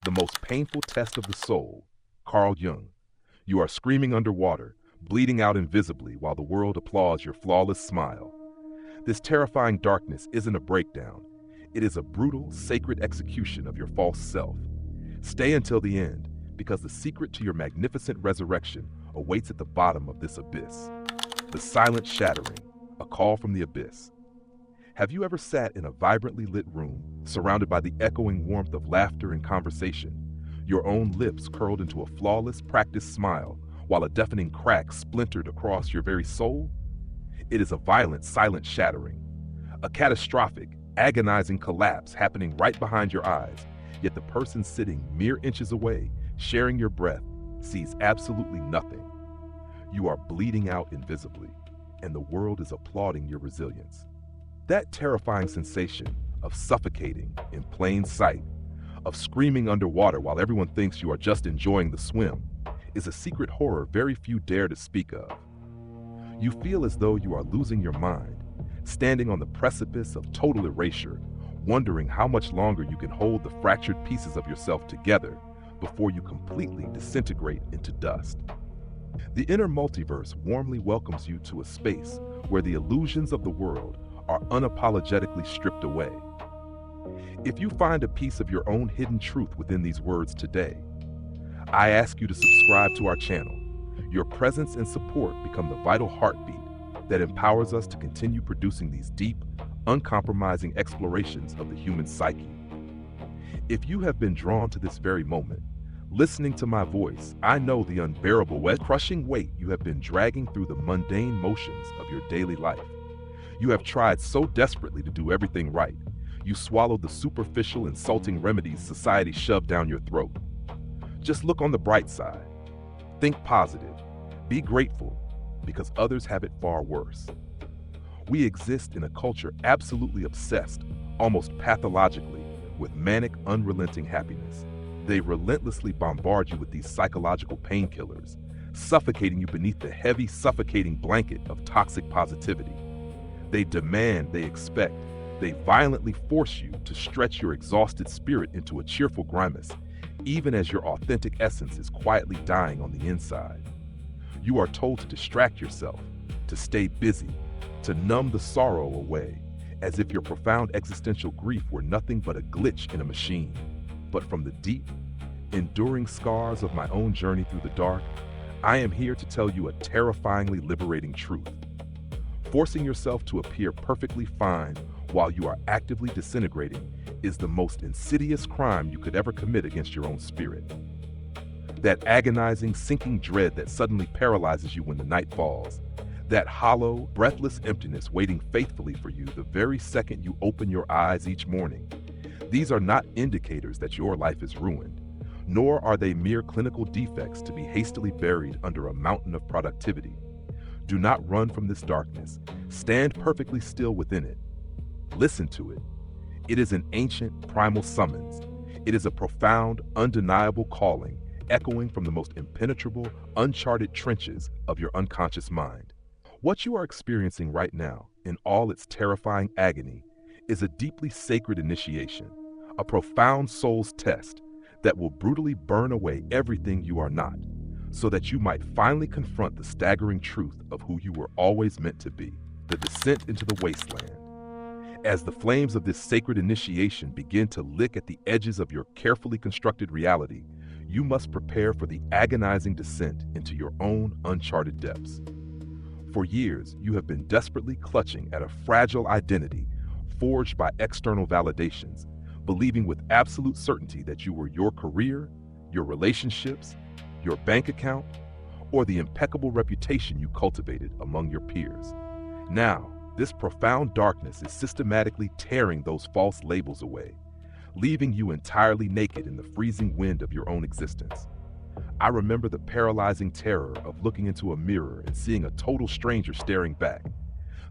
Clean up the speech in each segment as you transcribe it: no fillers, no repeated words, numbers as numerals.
The most painful test of the soul, Carl Jung. You are screaming underwater, bleeding out invisibly while the world applauds your flawless smile. This terrifying darkness isn't a breakdown. It is a brutal, sacred execution of your false self. Stay until the end, because the secret to your magnificent resurrection awaits at the bottom of this abyss. The silent shattering, a call from the abyss. Have you ever sat in a vibrantly lit room, surrounded by the echoing warmth of laughter and conversation, your own lips curled into a flawless, practiced smile, while a deafening crack splintered across your very soul? It is a violent, silent shattering, a catastrophic, agonizing collapse happening right behind your eyes, yet the person sitting mere inches away, sharing your breath, sees absolutely nothing. You are bleeding out invisibly, and the world is applauding your resilience. That terrifying sensation of suffocating in plain sight, of screaming underwater while everyone thinks you are just enjoying the swim, is a secret horror very few dare to speak of. You feel as though you are losing your mind, standing on the precipice of total erasure, wondering how much longer you can hold the fractured pieces of yourself together before you completely disintegrate into dust. The inner multiverse warmly welcomes you to a space where the illusions of the world are unapologetically stripped away. If you find a piece of your own hidden truth within these words today, I ask you to subscribe to our channel. Your presence and support become the vital heartbeat that empowers us to continue producing these deep, uncompromising explorations of the human psyche. If you have been drawn to this very moment, listening to my voice, I know the unbearable, crushing weight you have been dragging through the mundane motions of your daily life. You have tried so desperately to do everything right. You swallowed the superficial, insulting remedies society shoved down your throat. Just look on the bright side. Think positive. Be grateful, because others have it far worse. We exist in a culture absolutely obsessed, almost pathologically, with manic, unrelenting happiness. They relentlessly bombard you with these psychological painkillers, suffocating you beneath the heavy, suffocating blanket of toxic positivity. They demand, they expect, they violently force you to stretch your exhausted spirit into a cheerful grimace, even as your authentic essence is quietly dying on the inside. You are told to distract yourself, to stay busy, to numb the sorrow away, as if your profound existential grief were nothing but a glitch in a machine. But from the deep, enduring scars of my own journey through the dark, I am here to tell you a terrifyingly liberating truth. Forcing yourself to appear perfectly fine while you are actively disintegrating is the most insidious crime you could ever commit against your own spirit. That agonizing, sinking dread that suddenly paralyzes you when the night falls, that hollow, breathless emptiness waiting faithfully for you the very second you open your eyes each morning, these are not indicators that your life is ruined, nor are they mere clinical defects to be hastily buried under a mountain of productivity. Do not run from this darkness. Stand perfectly still within it. Listen to it. It is an ancient, primal summons. It is a profound, undeniable calling, echoing from the most impenetrable, uncharted trenches of your unconscious mind. What you are experiencing right now, in all its terrifying agony, is a deeply sacred initiation, a profound soul's test that will brutally burn away everything you are not, so that you might finally confront the staggering truth of who you were always meant to be, the descent into the wasteland. As the flames of this sacred initiation begin to lick at the edges of your carefully constructed reality, you must prepare for the agonizing descent into your own uncharted depths. For years, you have been desperately clutching at a fragile identity forged by external validations, believing with absolute certainty that you were your career, your relationships, your bank account, or the impeccable reputation you cultivated among your peers. Now, this profound darkness is systematically tearing those false labels away, leaving you entirely naked in the freezing wind of your own existence. I remember the paralyzing terror of looking into a mirror and seeing a total stranger staring back,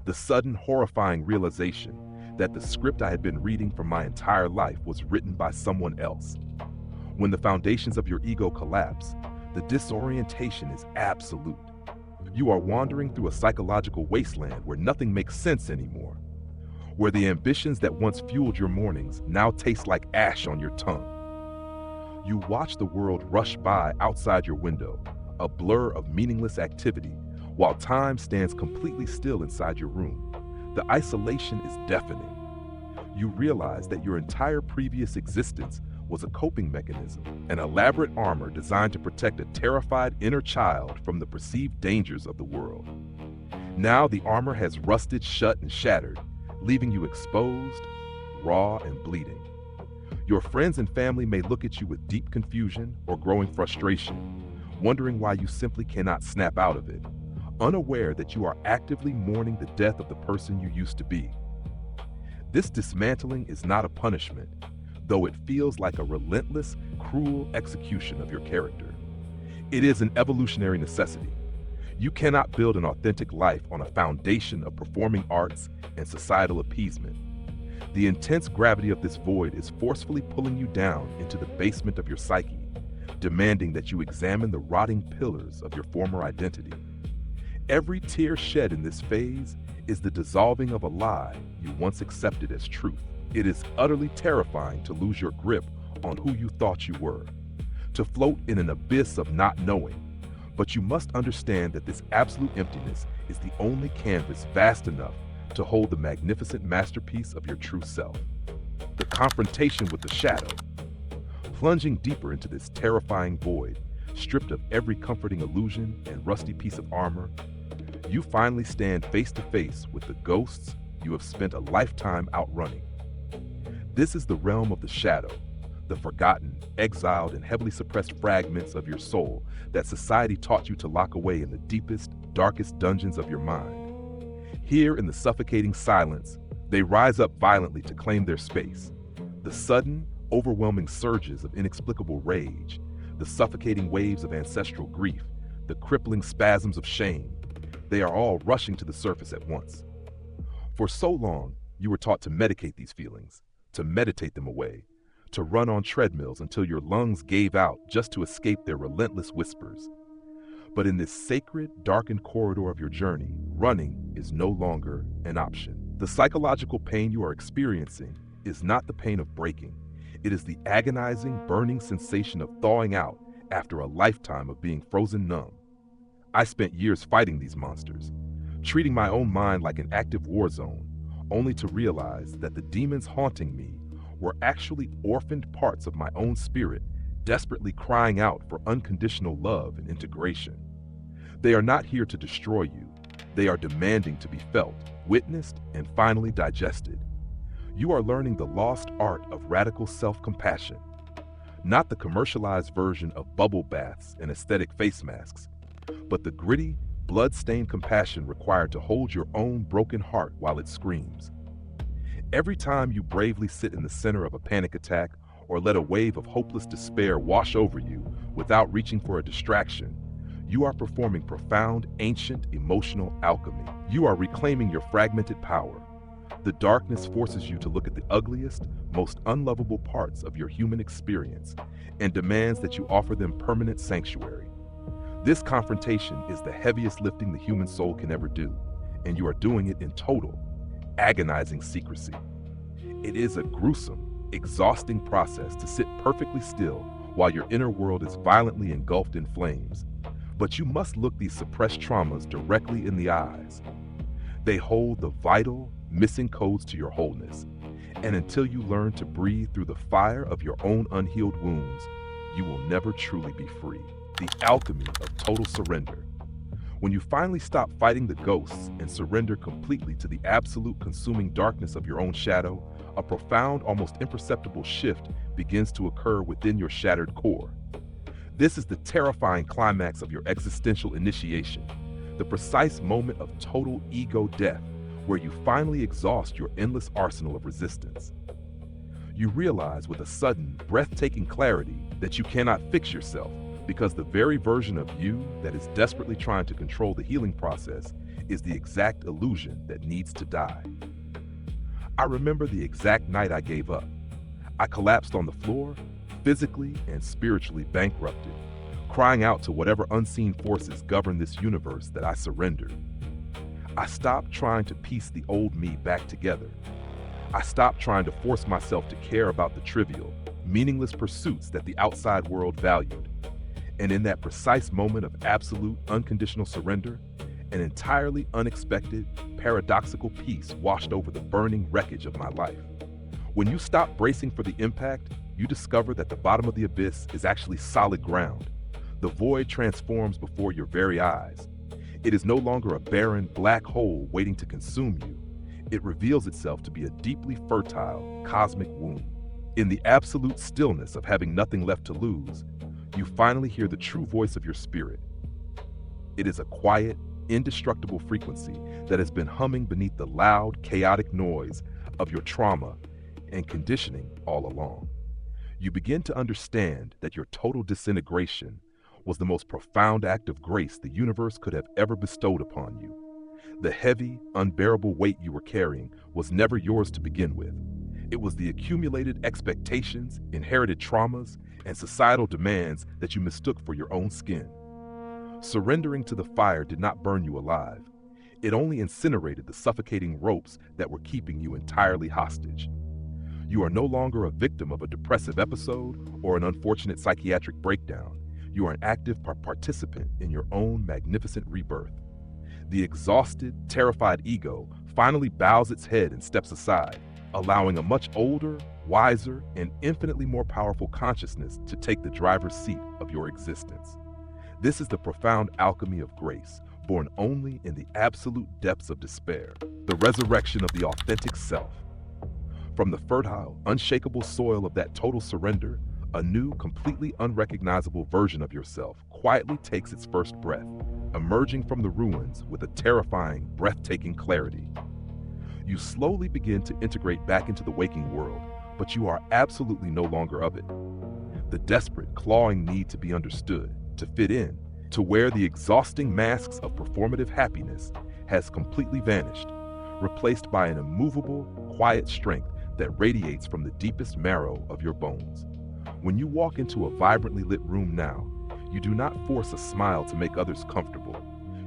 the sudden horrifying realization that the script I had been reading for my entire life was written by someone else. When the foundations of your ego collapse, the disorientation is absolute. You are wandering through a psychological wasteland where nothing makes sense anymore, where the ambitions that once fueled your mornings now taste like ash on your tongue. You watch the world rush by outside your window, a blur of meaningless activity, while time stands completely still inside your room. The isolation is deafening. You realize that your entire previous existence was a coping mechanism, an elaborate armor designed to protect a terrified inner child from the perceived dangers of the world. Now the armor has rusted shut and shattered, leaving you exposed, raw, and bleeding. Your friends and family may look at you with deep confusion or growing frustration, wondering why you simply cannot snap out of it, unaware that you are actively mourning the death of the person you used to be. This dismantling is not a punishment, though it feels like a relentless, cruel execution of your character. It is an evolutionary necessity. You cannot build an authentic life on a foundation of performing arts and societal appeasement. The intense gravity of this void is forcefully pulling you down into the basement of your psyche, demanding that you examine the rotting pillars of your former identity. Every tear shed in this phase is the dissolving of a lie you once accepted as truth. It is utterly terrifying to lose your grip on who you thought you were, to float in an abyss of not knowing. But you must understand that this absolute emptiness is the only canvas vast enough to hold the magnificent masterpiece of your true self. The confrontation with the shadow. Plunging deeper into this terrifying void, stripped of every comforting illusion and rusty piece of armor, you finally stand face to face with the ghosts you have spent a lifetime outrunning. This is the realm of the shadow, the forgotten, exiled, and heavily suppressed fragments of your soul that society taught you to lock away in the deepest, darkest dungeons of your mind. Here in the suffocating silence, they rise up violently to claim their space. The sudden, overwhelming surges of inexplicable rage, the suffocating waves of ancestral grief, the crippling spasms of shame, they are all rushing to the surface at once. For so long, you were taught to medicate these feelings, to meditate them away, to run on treadmills until your lungs gave out just to escape their relentless whispers. But in this sacred, darkened corridor of your journey, running is no longer an option. The psychological pain you are experiencing is not the pain of breaking. It is the agonizing, burning sensation of thawing out after a lifetime of being frozen numb. I spent years fighting these monsters, treating my own mind like an active war zone, only to realize that the demons haunting me were actually orphaned parts of my own spirit, desperately crying out for unconditional love and integration. They are not here to destroy you. They are demanding to be felt, witnessed, and finally digested. You are learning the lost art of radical self-compassion, not the commercialized version of bubble baths and aesthetic face masks, but the gritty, blood-stained compassion required to hold your own broken heart while it screams. Every time you bravely sit in the center of a panic attack or let a wave of hopeless despair wash over you without reaching for a distraction, you are performing profound, ancient, emotional alchemy. You are reclaiming your fragmented power. The darkness forces you to look at the ugliest, most unlovable parts of your human experience and demands that you offer them permanent sanctuary. This confrontation is the heaviest lifting the human soul can ever do, and you are doing it in total, agonizing secrecy. It is a gruesome, exhausting process to sit perfectly still while your inner world is violently engulfed in flames. But you must look these suppressed traumas directly in the eyes. They hold the vital, missing codes to your wholeness. And until you learn to breathe through the fire of your own unhealed wounds, you will never truly be free. The alchemy of total surrender. When you finally stop fighting the ghosts and surrender completely to the absolute consuming darkness of your own shadow, a profound, almost imperceptible shift begins to occur within your shattered core. This is the terrifying climax of your existential initiation, the precise moment of total ego death, where you finally exhaust your endless arsenal of resistance. You realize with a sudden, breathtaking clarity that you cannot fix yourself, because the very version of you that is desperately trying to control the healing process is the exact illusion that needs to die. I remember the exact night I gave up. I collapsed on the floor, physically and spiritually bankrupted, crying out to whatever unseen forces govern this universe that I surrendered. I stopped trying to piece the old me back together. I stopped trying to force myself to care about the trivial, meaningless pursuits that the outside world valued. And in that precise moment of absolute, unconditional surrender, an entirely unexpected, paradoxical peace washed over the burning wreckage of my life. When you stop bracing for the impact, you discover that the bottom of the abyss is actually solid ground. The void transforms before your very eyes. It is no longer a barren, black hole waiting to consume you. It reveals itself to be a deeply fertile, cosmic womb. In the absolute stillness of having nothing left to lose, you finally hear the true voice of your spirit. It is a quiet, indestructible frequency that has been humming beneath the loud, chaotic noise of your trauma and conditioning all along. You begin to understand that your total disintegration was the most profound act of grace the universe could have ever bestowed upon you. The heavy, unbearable weight you were carrying was never yours to begin with. It was the accumulated expectations, inherited traumas, and societal demands that you mistook for your own skin. Surrendering to the fire did not burn you alive. It only incinerated the suffocating ropes that were keeping you entirely hostage. You are no longer a victim of a depressive episode or an unfortunate psychiatric breakdown. You are an active participant in your own magnificent rebirth. The exhausted, terrified ego finally bows its head and steps aside, allowing a much older, wiser, and infinitely more powerful consciousness to take the driver's seat of your existence. This is the profound alchemy of grace, born only in the absolute depths of despair, the resurrection of the authentic self. From the fertile, unshakable soil of that total surrender, a new, completely unrecognizable version of yourself quietly takes its first breath, emerging from the ruins with a terrifying, breathtaking clarity. You slowly begin to integrate back into the waking world, but you are absolutely no longer of it. The desperate, clawing need to be understood, to fit in, to wear the exhausting masks of performative happiness has completely vanished, replaced by an immovable, quiet strength that radiates from the deepest marrow of your bones. When you walk into a vibrantly lit room now, you do not force a smile to make others comfortable.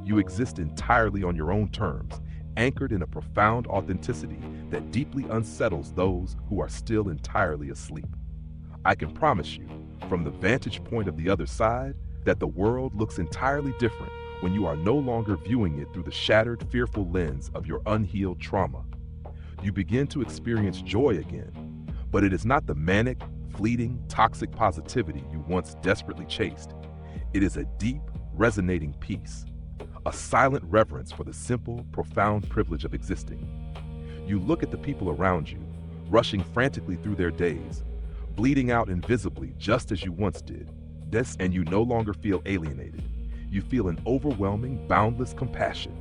You exist entirely on your own terms, anchored in a profound authenticity that deeply unsettles those who are still entirely asleep. I can promise you, from the vantage point of the other side, that the world looks entirely different when you are no longer viewing it through the shattered, fearful lens of your unhealed trauma. You begin to experience joy again, but it is not the manic, fleeting, toxic positivity you once desperately chased. It is a deep, resonating peace, a silent reverence for the simple, profound privilege of existing. You look at the people around you, rushing frantically through their days, bleeding out invisibly just as you once did, and you no longer feel alienated. You feel an overwhelming, boundless compassion.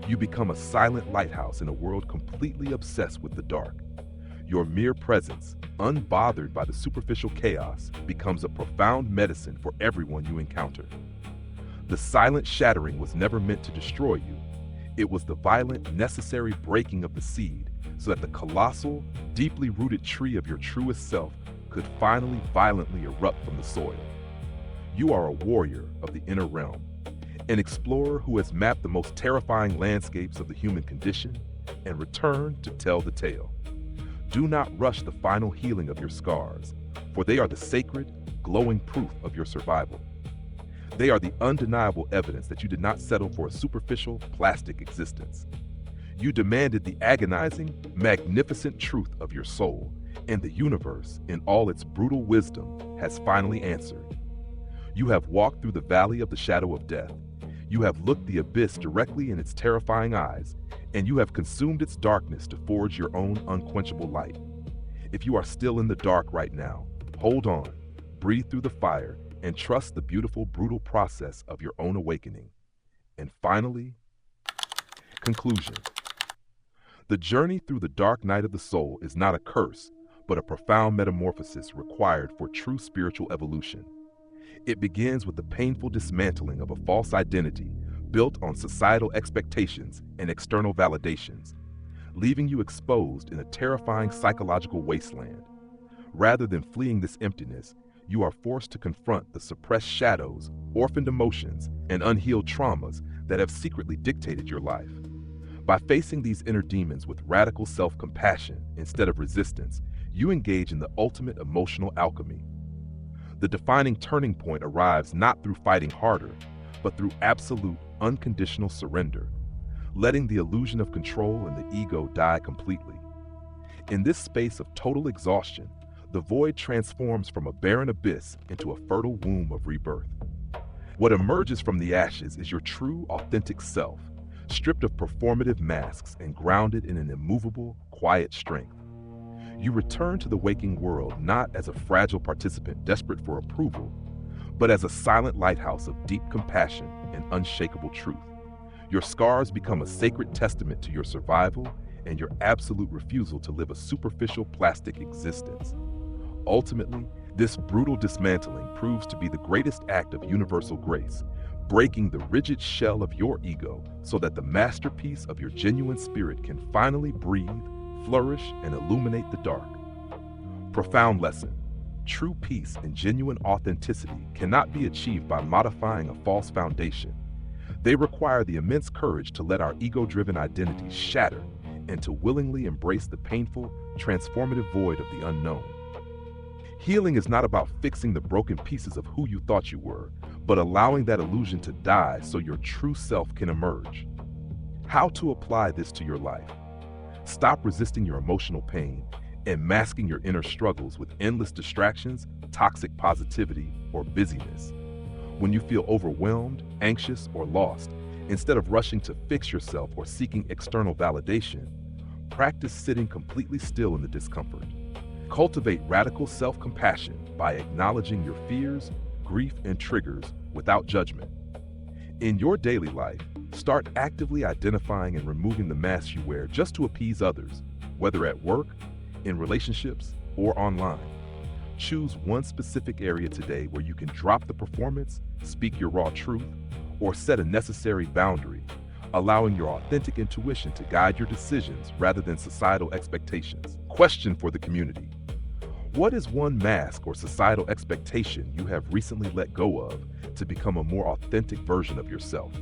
You become a silent lighthouse in a world completely obsessed with the dark. Your mere presence, unbothered by the superficial chaos, becomes a profound medicine for everyone you encounter. The silent shattering was never meant to destroy you. It was the violent, necessary breaking of the seed so that the colossal, deeply rooted tree of your truest self could finally violently erupt from the soil. You are a warrior of the inner realm, an explorer who has mapped the most terrifying landscapes of the human condition and returned to tell the tale. Do not rush the final healing of your scars, for they are the sacred, glowing proof of your survival. They are the undeniable evidence that you did not settle for a superficial, plastic existence. You demanded the agonizing, magnificent truth of your soul, and the universe, in all its brutal wisdom, has finally answered. You have walked through the valley of the shadow of death. You have looked the abyss directly in its terrifying eyes, and you have consumed its darkness to forge your own unquenchable light. If you are still in the dark right now, hold on, breathe through the fire, and trust the beautiful, brutal process of your own awakening. And finally, conclusion. The journey through the dark night of the soul is not a curse, but a profound metamorphosis required for true spiritual evolution. It begins with the painful dismantling of a false identity built on societal expectations and external validations, leaving you exposed in a terrifying psychological wasteland. Rather than fleeing this emptiness, you are forced to confront the suppressed shadows, orphaned emotions, and unhealed traumas that have secretly dictated your life. By facing these inner demons with radical self-compassion instead of resistance, you engage in the ultimate emotional alchemy. The defining turning point arrives not through fighting harder, but through absolute, unconditional surrender, letting the illusion of control and the ego die completely. In this space of total exhaustion, the void transforms from a barren abyss into a fertile womb of rebirth. What emerges from the ashes is your true, authentic self, stripped of performative masks and grounded in an immovable, quiet strength. You return to the waking world not as a fragile participant desperate for approval, but as a silent lighthouse of deep compassion and unshakable truth. Your scars become a sacred testament to your survival and your absolute refusal to live a superficial plastic existence. Ultimately, this brutal dismantling proves to be the greatest act of universal grace, breaking the rigid shell of your ego so that the masterpiece of your genuine spirit can finally breathe, flourish, and illuminate the dark. Profound lesson. True peace and genuine authenticity cannot be achieved by modifying a false foundation. They require the immense courage to let our ego-driven identities shatter and to willingly embrace the painful, transformative void of the unknown. Healing is not about fixing the broken pieces of who you thought you were, but allowing that illusion to die so your true self can emerge. How to apply this to your life? Stop resisting your emotional pain and masking your inner struggles with endless distractions, toxic positivity, or busyness. When you feel overwhelmed, anxious, or lost, instead of rushing to fix yourself or seeking external validation, practice sitting completely still in the discomfort. Cultivate radical self-compassion by acknowledging your fears, grief, and triggers without judgment. In your daily life, start actively identifying and removing the masks you wear just to appease others, whether at work, in relationships, or online. Choose one specific area today where you can drop the performance, speak your raw truth, or set a necessary boundary, allowing your authentic intuition to guide your decisions rather than societal expectations. Question for the community. What is one mask or societal expectation you have recently let go of to become a more authentic version of yourself?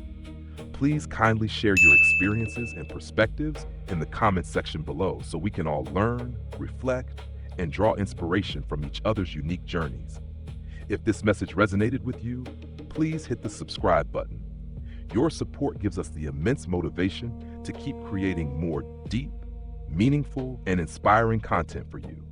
Please kindly share your experiences and perspectives in the comments section below so we can all learn, reflect, and draw inspiration from each other's unique journeys. If this message resonated with you, please hit the subscribe button. Your support gives us the immense motivation to keep creating more deep, meaningful, and inspiring content for you.